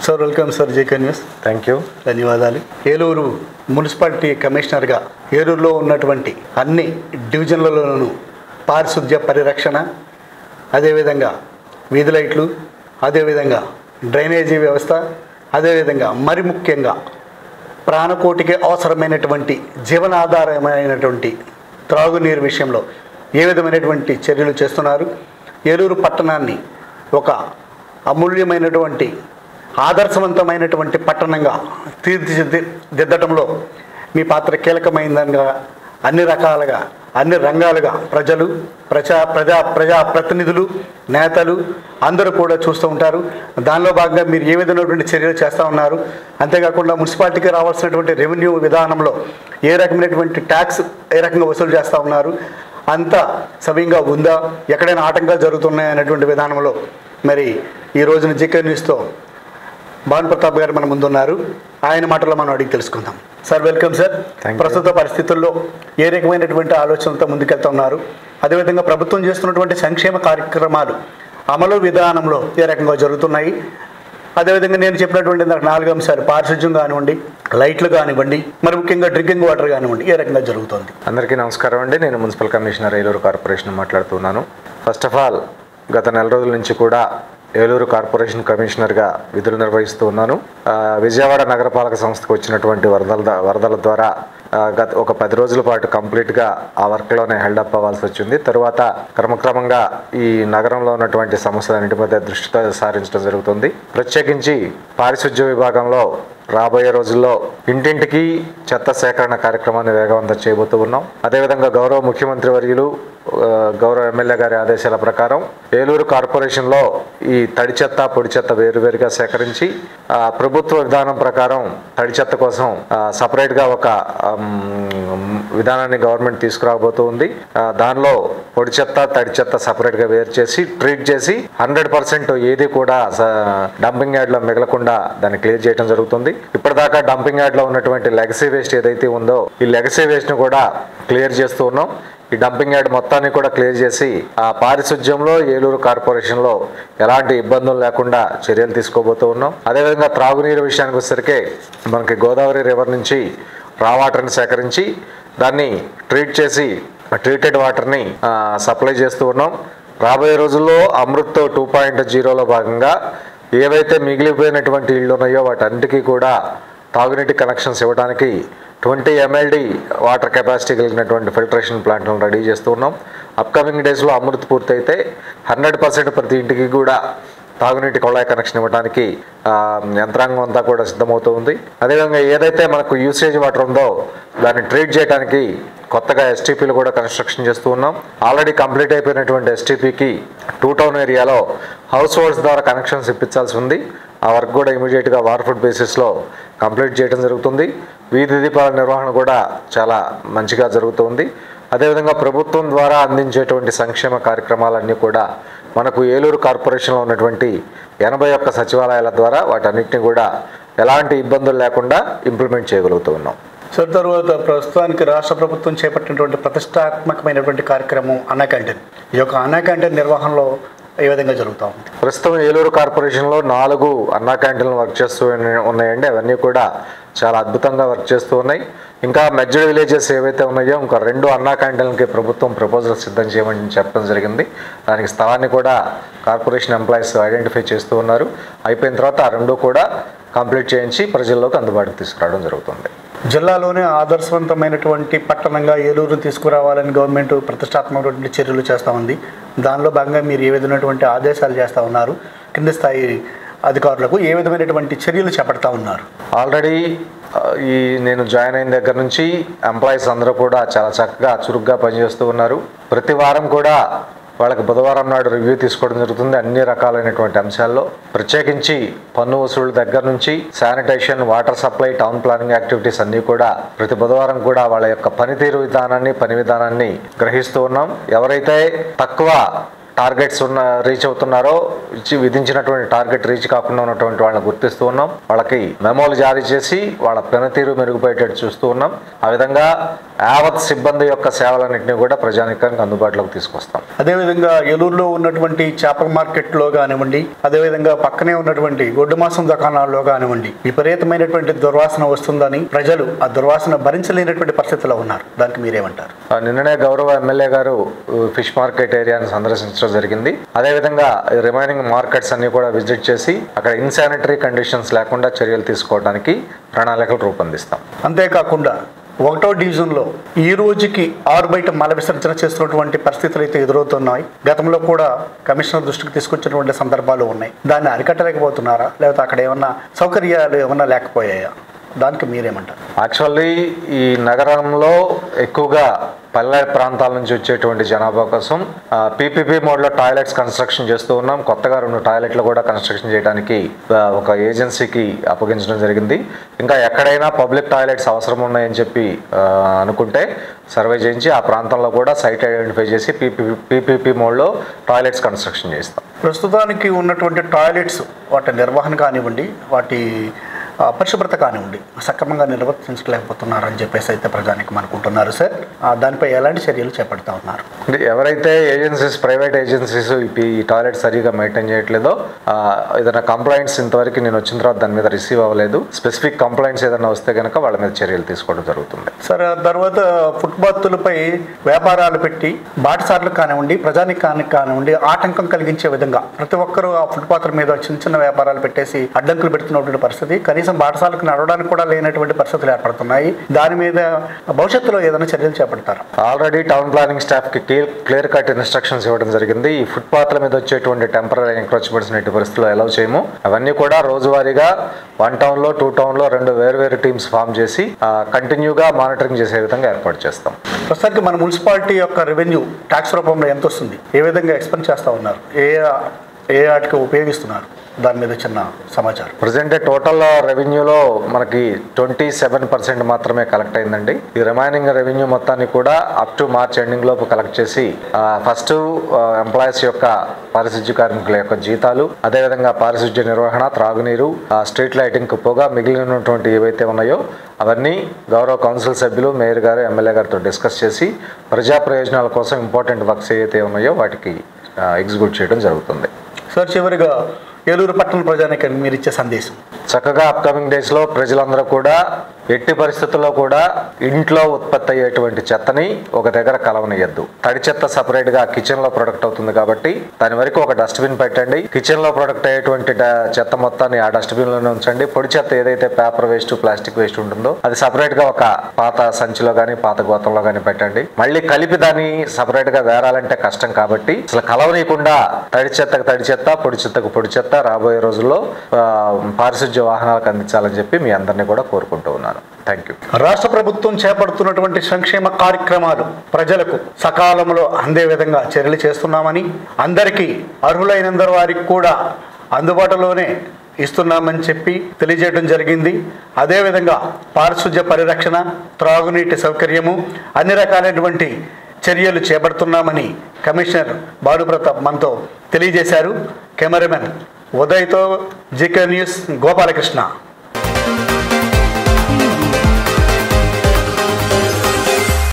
Sir welcome sir JK news. Thank you. ధన్యవాదాలు. Eluru municipality కమిషనర్గా ఏలూరులో ఉన్నటువంటి అన్ని డివిజన్లలోనూ పారిశుద్ధ్య పరిరక్షణ, అదేవిధంగా వీధి లైట్లు, అదేవిధంగా డ్రైనేజీ వ్యవస్థ, అదేవిధంగా మరి ముఖ్యంగా ప్రాణకోటికి అవసరమైనటువంటి జీవనాధారమైనటువంటి త్రాగునీరు విషయంలో ఏ విధమైనటువంటి చర్యలు చేస్తున్నారు? ఏలూరు పట్టణాన్ని ఒక అమూల్యమైనటువంటి ఆదర్శవంతమైనటువంటి పట్టణంగా తీర్చిదిద్దటంలో మీ పాత్ర కీలకమైందనగా అన్ని రకాలుగా అన్ని రంగాలుగా ప్రజలు ప్రజా ప్రతినిధులు, నేతలు అందరూ కూడా చూస్తూ ఉంటారు. దానిలో భాగంగా మీరు ఏ విధమైనటువంటి చర్యలు చేస్తూ ఉన్నారు? అంతేకాకుండా మున్సిపాలిటీకి రావాల్సినటువంటి రెవెన్యూ విధానంలో ఏ రకమైనటువంటి ట్యాక్స్ ఏ రకంగా వసూలు చేస్తూ ఉన్నారు? అంతా సవ్యంగా ఉందా? ఎక్కడైనా ఆటంకాలు జరుగుతున్నాయి అనేటువంటి విధానంలో మరి ఈ రోజున జీకే న్యూస్తో భాను ప్రతాప్ గారు మన ముందున్నారు. ఆయన మాటల్లో మనం అడిగి తెలుసుకుందాం. Sir welcome sir. ప్రస్తుత పరిస్థితుల్లో ఏ రకమైనటువంటి ఆలోచనలతో ముందుకెళ్తా ఉన్నారు? అదేవిధంగా ప్రభుత్వం చేస్తున్నటువంటి సంక్షేమ కార్యక్రమాలు అమలు విధానంలో ఏ రకంగా జరుగుతున్నాయి? అదేవిధంగా నేను చెప్పినటువంటి 4 అంశాలు, పారిశుధ్యం కానివ్వండి, లైట్లు కానివ్వండి, మరి ముఖ్యంగా డ్రింకింగ్ వాటర్ కానివ్వండి, ఏ రకంగా జరుగుతుంది? అందరికీ నమస్కారం అండి. నేను మున్సిపల్ కమిషనర్ ఏలూరు కార్పొరేషన్ మాట్లాడుతున్నాను. ఫస్ట్ ఆఫ్ ఆల్ గత 4 రోజుల నుంచి కూడా ఏలూరు కార్పొరేషన్ కమిషనర్గా విధులు నిర్వహిస్తూ ఉన్నాను. విజయవాడ నగరపాలక సంస్థకు వచ్చినటువంటి వరదల ద్వారా గత ఒక 10 రోజుల పాటు కంప్లీట్గా ఆ వర్క్లోనే హెల్డప్ అవ్వాల్సి వచ్చింది. తరువాత క్రమక్రమంగా ఈ నగరంలో ఉన్నటువంటి సమస్యలన్నింటి మీద దృష్టి సారించడం జరుగుతుంది. ప్రత్యేకించి పారిశుధ్య విభాగంలో రాబోయే రోజుల్లో ఇంటింటికి చెత్త సేకరణ కార్యక్రమాన్ని వేగవంతం చేయబోతూ ఉన్నాం. అదేవిధంగా గౌరవ ముఖ్యమంత్రి వర్యులు, గౌరవ ఎమ్మెల్యే గారి ఆదేశాల ప్రకారం ఏలూరు కార్పొరేషన్లో ఈ తడి చెత్త, పొడి చెత్త వేరువేరుగా సేకరించి ప్రభుత్వ విధానం ప్రకారం తడి చెత్త కోసం సపరేట్గా ఒక విధానాన్ని గవర్నమెంట్ తీసుకురాబోతూ ఉంది. దానిలో పొడి చెత్త, తడి చెత్త సపరేట్గా వేరు చేసి ట్రీట్ చేసి 100% ఏది కూడా డంపింగ్ యార్డ్లో మిగలకుండా దాన్ని క్లియర్ చేయడం జరుగుతుంది. ఇప్పటిదాకా డంపింగ్ యార్డ్లో ఉన్నటువంటి లెగసీ వేస్ట్ ఏదైతే ఉందో ఈ లెగసీ వేస్ట్ని కూడా క్లియర్ చేస్తూ ఉన్నాం. ఈ డంపింగ్ యార్డ్ మొత్తాన్ని కూడా క్లియర్ చేసి ఆ పారిశుధ్యంలో ఏలూరు కార్పొరేషన్లో ఎలాంటి ఇబ్బందులు లేకుండా చర్యలు తీసుకోబోతూ ఉన్నాం. అదేవిధంగా త్రాగునీరు విషయానికి వచ్చేసరికి మనకి గోదావరి రివర్ నుంచి రా వాటర్ని సేకరించి దాన్ని ట్రీట్ చేసి ట్రీటెడ్ వాటర్ని సప్లై చేస్తూ ఉన్నాం. రాబోయే రోజుల్లో అమృత్ 2.0లో భాగంగా ఏవైతే మిగిలిపోయినటువంటి ఇళ్ళు ఉన్నాయో వాటన్నిటికీ కూడా తాగునీటి కనెక్షన్స్ ఇవ్వడానికి 20 MLD వాటర్ కెపాసిటీ కలిగినటువంటి ఫిల్టరేషన్ ప్లాంట్లను రెడీ చేస్తూ ఉన్నాం. అప్కమింగ్ డేస్లో అమృత్ పూర్తయితే 100% ప్రతి ఇంటికి కూడా తాగునీటి కొళాయి కనెక్షన్ ఇవ్వడానికి యంత్రాంగం అంతా కూడా సిద్ధమవుతూ ఉంది. అదేవిధంగా ఏదైతే మనకు యూసేజ్ వాటర్ ఉందో దాన్ని ట్రీట్ చేయడానికి కొత్తగా STPలు కూడా కన్స్ట్రక్షన్ చేస్తూ ఉన్నాం. ఆల్రెడీ కంప్లీట్ అయిపోయినటువంటి STPకి 2 టౌన్ ఏరియాలో హౌస్ హోల్డ్స్ ద్వారా కనెక్షన్స్ ఇప్పించాల్సి ఉంది. ఆ వర్క్ కూడా ఇమీడియట్గా వార్ఫుడ్ బేసిస్లో కంప్లీట్ చేయడం జరుగుతుంది. వీధి దీపాల నిర్వహణ కూడా చాలా మంచిగా జరుగుతుంది. అదేవిధంగా ప్రభుత్వం ద్వారా అందించేటువంటి సంక్షేమ కార్యక్రమాలన్నీ కూడా మనకు ఏలూరు కార్పొరేషన్లో ఉన్నటువంటి 81 సచివాలయాల ద్వారా వాటన్నిటిని కూడా ఎలాంటి ఇబ్బందులు లేకుండా ఇంప్లిమెంట్ చేయగలుగుతూ ఉన్నాం. సార్ తర్వాత ప్రస్తుతానికి రాష్ట్ర ప్రభుత్వం చేపట్టినటువంటి ప్రతిష్టాత్మకమైనటువంటి కార్యక్రమం అన్నా క్యాంటీన్. ఈ యొక్క అన్నా క్యాంటీన్ నిర్వహణలో ఏ విధంగా జరుగుతూ ఉంది? ప్రస్తుతం ఏలూరు కార్పొరేషన్లో 4 అన్నా క్యాంటీన్లు వర్క్ చేస్తూ ఉన్నాయండి. అవన్నీ కూడా చాలా అద్భుతంగా వర్క్ చేస్తూ ఉన్నాయి. ఇంకా మెజ్డ్ విలేజెస్ ఏవైతే ఉన్నాయో ఇంకా 2 అన్నా క్యాంటీన్లకి ప్రభుత్వం ప్రపోజల్ సిద్ధం చేయమని చెప్పడం జరిగింది. దానికి స్థలాన్ని కూడా కార్పొరేషన్ ఎంప్లాయీస్ ఐడెంటిఫై చేస్తూ ఉన్నారు. అయిపోయిన తర్వాత ఆ 2 కూడా కంప్లీట్ చేయించి ప్రజల్లోకి అందుబాటుకు తీసుకురావడం జరుగుతుంది. జిల్లాలోనే ఆదర్శవంతమైనటువంటి పట్టణంగా ఏలూరు తీసుకురావాలని గవర్నమెంట్ ప్రతిష్టాత్మకమైనటువంటి చర్యలు చేస్తూ ఉంది. దానిలో భాగంగా మీరు ఏ విధమైనటువంటి ఆదేశాలు చేస్తూ ఉన్నారు? కింది స్థాయి అధికారులకు ఏ విధమైనటువంటి చర్యలు చేపడతా ఉన్నారు? ఆల్రెడీ నేను జాయిన్ అయిన దగ్గర నుంచి ఎంప్లాయీస్ అందరూ కూడా చాలా చక్కగా చురుగ్గా పనిచేస్తూ ఉన్నారు. ప్రతి వారం కూడా వాళ్ళకి బుధవారం నాడు రివ్యూ తీసుకోవడం జరుగుతుంది. అన్ని రకాలైనటువంటి అంశాల్లో ప్రత్యేకించి పన్ను వసూళ్ల దగ్గర నుంచి sanitation, water supply, town planning activities అన్నీ కూడా ప్రతి బుధవారం కూడా వాళ్ళ యొక్క పనితీరు విధానాన్ని, పని విధానాన్ని గ్రహిస్తూ ఉన్నాం. ఎవరైతే తక్కువ టార్గెట్స్ రీచ్ అవుతున్నారో విధించినటువంటి టార్గెట్ రీచ్ కాకుండా ఉన్నటువంటి వాళ్ళని గుర్తిస్తూ ఉన్నాం. వాళ్ళకి మెమోలు జారీ చేసి వాళ్ళ పనితీరు మెరుగుపోయేటట్టు చూస్తూ ఉన్నాం. ఆ విధంగా యావత్ సిబ్బంది యొక్క సేవలన్నింటినీ కూడా ప్రజానికానికి అందుబాటులోకి తీసుకొస్తాం. అదేవిధంగా ఏలూరులో ఉన్నటువంటి చేపల మార్కెట్లో కానివ్వండి, అదేవిధంగా పక్కనే ఉన్నటువంటి గొడ్డు మాంసం దుకాణాల్లో కానివ్వండి, విపరీతమైనటువంటి దుర్వాసన వస్తుందని ప్రజలు ఆ దుర్వాసన భరించలేనటువంటి పరిస్థితిలో ఉన్నారు. దానికి మీరేమంటారు? నిన్ననే గౌరవ ఎమ్మెల్యే గారు ఫిష్ మార్కెట్ ఏరియాను సందర్శించడం జరిగింది. అదేవిధంగా రిమైనింగ్ మార్కెట్స్ అన్ని కూడా విజిట్ చేసి అక్కడ ఇన్సానిటరీ కండిషన్స్ లేకుండా చర్యలు తీసుకోవడానికి ప్రణాళికలు రూపొందిస్తాం. అంతేకాకుండా 1వ డివిజన్లో ఈ రోజుకి 6 బయట మల విసర్జన చేస్తున్నటువంటి పరిస్థితులు అయితే ఎదురవుతున్నాయి. గతంలో కూడా కమిషనర్ దృష్టికి తీసుకొచ్చినటువంటి సందర్భాలు ఉన్నాయి. దాన్ని అరికట్టలేకపోతున్నారా, లేకపోతే అక్కడ ఏమన్నా సౌకర్యాలు ఏమన్నా లేకపోయాయా? దానికి మీరేమంటారు? యాక్చువల్లీ ఈ నగరంలో ఎక్కువగా పల్లె ప్రాంతాల నుంచి వచ్చేటువంటి జనాభా కోసం పీపీపీ మోడ్లో టాయిలెట్స్ కన్స్ట్రక్షన్ చేస్తూ ఉన్నాం. కొత్తగా 2 టాయిలెట్లు కూడా కన్స్ట్రక్షన్ చేయడానికి ఒక ఏజెన్సీకి అప్పగించడం జరిగింది. ఇంకా ఎక్కడైనా పబ్లిక్ టాయిలెట్స్ అవసరం ఉన్నాయని చెప్పి అనుకుంటే సర్వే చేయించి ఆ ప్రాంతంలో కూడా సైట్ ఐడెంటిఫై చేసి పీపీపీ మోడ్లో టాయిలెట్స్ కన్స్ట్రక్షన్ చేస్తాం. ప్రస్తుతానికి ఉన్నటువంటి టాయిలెట్స్ వాటి నిర్వహణ కానివ్వండి, వాటి పరిశుభ్రత కానివ్వండి సక్రమంగా నిర్వర్తించలేకపోతున్నారని చెప్పేసి అయితే ప్రజానికి అనుకుంటున్నారు సార్. దానిపై ఎలాంటి చర్యలు చేపడతా ఉన్నారు? ఎవరైతే ఏజెన్సీస్, ప్రైవేట్ ఏజెన్సీస్ ఈ టాయిలెట్ సరిగా మెయింటైన్ చేయట్లేదో, ఏదైనా కంప్లైంట్స్ ఇంతవరకు నేను వచ్చిన తర్వాత దాని మీద రిసీవ్ అవ్వలేదు. స్పెసిఫిక్ కంప్లైంట్స్ ఏదైనా వస్తే కనుక వాళ్ళ మీద చర్యలు తీసుకోవడం జరుగుతుంది. సార్, తర్వాత ఫుట్పాత్లపై వ్యాపారాలు పెట్టి బాటసార్లకు కానివ్వండి, ప్రజానికానికి కానివ్వండి ఆటంకం కలిగించే విధంగా ప్రతి ఒక్కరూ ఆ ఫుట్పాత్ల మీద చిన్న చిన్న వ్యాపారాలు పెట్టేసి అడ్డంకులు పెడుతున్నటువంటి పరిస్థితి, కనీసం బాటసార్లకు నడవడానికి కూడా లేనటువంటి పరిస్థితులు ఏర్పడుతున్నాయి. దాని మీద భవిష్యత్తులో ఏదైనా చర్యలు చేపడతారు? ఆల్రెడీ టౌన్ ప్లానింగ్ స్టాఫ్ కి క్లియర్ కట్ ఇన్స్ట్రక్షన్స్ ఇవ్వడం జరిగింది. ఈ ఫుట్పాత్ల మీద వచ్చేటువంటి టెంపరీ ఎంక్రోచ్మెంట్స్ నెట్టి పరిస్థితుల్లో అలౌ చేయము. అవన్నీ కూడా రోజువారీగా 1 టౌన్లో 2 టౌన్లో 2 వేరు టీమ్స్ ఫామ్ చేసి కంటిన్యూగా మానిటరింగ్ చేసే విధంగా ఏర్పాటు చేస్తాం. ప్రస్తుతానికి మన మున్సిపాలిటీ యొక్క రెవెన్యూ ట్యాక్స్ రూపంలో ఎంత వస్తుంది, ఏ విధంగా ఎక్స్పెండ్ చేస్తూ ఉన్నారు, ఏ వాటికి ఉపయోగిస్తున్నారు, దాని మీద చిన్న సమాచారం. ప్రజెంట్ టోటల్ రెవెన్యూలో మనకి 27% మాత్రమే కలెక్ట్ అయిందండి. ఈ రిమైనింగ్ రెవెన్యూ మొత్తాన్ని కూడా అప్ టు మార్చ్ ఎండింగ్ లోపు కలెక్ట్ చేసి ఫస్ట్ ఎంప్లాయీస్ యొక్క పారిశుద్ధ్య కార్మికుల యొక్క జీతాలు, అదేవిధంగా పారిశుద్ధ్య నిర్వహణ, త్రాగునీరు, స్ట్రీట్ లైటింగ్ పోగా మిగిలినటువంటి ఏవైతే ఉన్నాయో అవన్నీ గౌరవ కౌన్సిల్ సభ్యులు, మేయర్ గారు, ఎమ్మెల్యే గారితో డిస్కస్ చేసి ప్రజా ప్రయోజనాల కోసం ఇంపార్టెంట్ వర్క్స్ ఏవైతే ఉన్నాయో వాటికి ఎగ్జిక్యూట్ చేయడం జరుగుతుంది. సార్, చివరిగా ఏలూరు పట్టణ ప్రజానికి మీరు ఇచ్చే సందేశం? చక్కగా అప్కమింగ్ డేస్లో ప్రజలందరూ కూడా ఎట్టి పరిస్థితుల్లో కూడా ఇంట్లో ఉత్పత్తి అయ్యేటువంటి చెత్తని ఒక దగ్గర కలవనియద్దు. తడి చెత్త సపరేట్గా కిచెన్లో ప్రొడక్ట్ అవుతుంది కాబట్టి దాని వరకు ఒక డస్ట్బిన్ పెట్టండి. కిచెన్లో ప్రొడక్ట్ అయ్యేటువంటి చెత్త మొత్తాన్ని ఆ డస్ట్బిన్లోనే ఉంచండి. పొడి చెత్త ఏదైతే పేపర్ వేస్ట్, ప్లాస్టిక్ వేస్ట్ ఉంటుందో అది సపరేట్గా ఒక పాత సంచిలో కానీ పాత గోతంలో కానీ పెట్టండి. మళ్ళీ కలిపి దాన్ని సపరేట్గా వేరాలంటే కష్టం కాబట్టి అసలు కలవనీయకుండా తడి చెత్తకు తడి చెత్త, పొడి చెత్తకు పొడి చెత్త రాబోయే రోజుల్లో పారిశుద్ధ్య వాహనాలకు అందించాలని చెప్పి మీ అందరినీ కూడా కోరుకుంటూ ఉన్నాను. Thank you. రాష్ట్ర ప్రభుత్వం చేపడుతున్నటువంటి సంక్షేమ కార్యక్రమాలు ప్రజలకు సకాలంలో అందే విధంగా చర్యలు చేస్తున్నామని, అందరికీ అర్హులైనందరి వారికి కూడా అందుబాటులోనే ఇస్తున్నామని చెప్పి తెలియజేయడం జరిగింది. అదేవిధంగా పారిశుద్ధ్య పరిరక్షణ, త్రాగునీటి సౌకర్యము, అన్ని రకాలైనటువంటి చర్యలు చేపడుతున్నామని కమిషనర్ భానుప్రతాప్ మనతో తెలియజేశారు. కెమెరామెన్ ఉదయ్తో జీకే న్యూస్ గోపాలకృష్ణ.